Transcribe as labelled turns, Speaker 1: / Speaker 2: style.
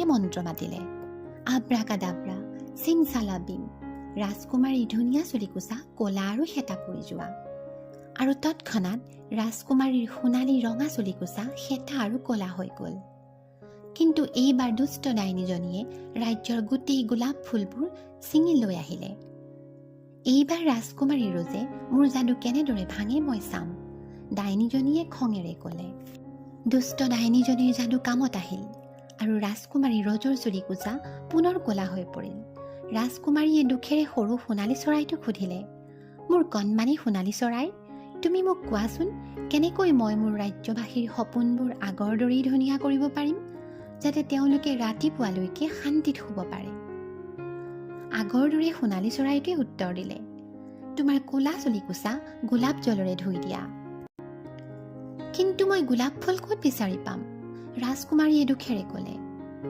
Speaker 1: ৰাজকুমাৰীয়ে মন্ত্ৰ মাতিলে। আব্ৰাকাডাব্ৰা, চিমচালাবিম। ৰাজকুমাৰীৰ ধুনীয়া চুলিকোছা ক'লা আৰু শেঁতা পৰি যোৱা। আৰু তৎক্ষণাৎ ৰাজকুমাৰীৰ সোণালী ৰঙা চুলিকোছা শেঁতা আৰু ক'লা হৈ গ'ল। কিন্তু এইবাৰ দুষ্ট ডাইনীজনীয়ে ৰাজ্যৰ গোটেই গোলাপ ফুলবোৰ ছিঙি লৈ আহিলে। এইবাৰ ৰাজকুমাৰী ৰজে মোৰ যাদু কেনেদৰে ভাঙে মই চাম, ডাইনীজনীয়ে খঙেৰে ক'লে। দুষ্ট ডাইনীজনীৰ যাদু কামত আহিল আৰু ৰাজকুমাৰী ৰজৰ চুলিকোছা পুনৰ ক'লা হৈ পৰিল। ৰাজকুমাৰীয়ে দুখেৰে সৰু সোণালী চৰাইটোক সুধিলে, মোৰ কণমানি সোণালী চৰাই, তুমি মোক কোৱাচোন, কেনেকৈ মই মোৰ ৰাজ্যবাসীৰ সপোনবোৰ আগৰ দৰেই ধুনীয়া কৰিব পাৰিম, যাতে তেওঁলোকে ৰাতিপুৱালৈকে শান্তিত শুব পাৰে? আগৰ দৰে সোণালী চৰাইটোৱে উত্তৰ দিলে, তোমাৰ ক'লা চুলিকোছা গোলাপ জলেৰে ধুই দিয়া। কিন্তু মই গোলাপ ফুল ক'ত বিচাৰি পাম? ৰাজকুমাৰীয়ে দুখেৰে ক'লে।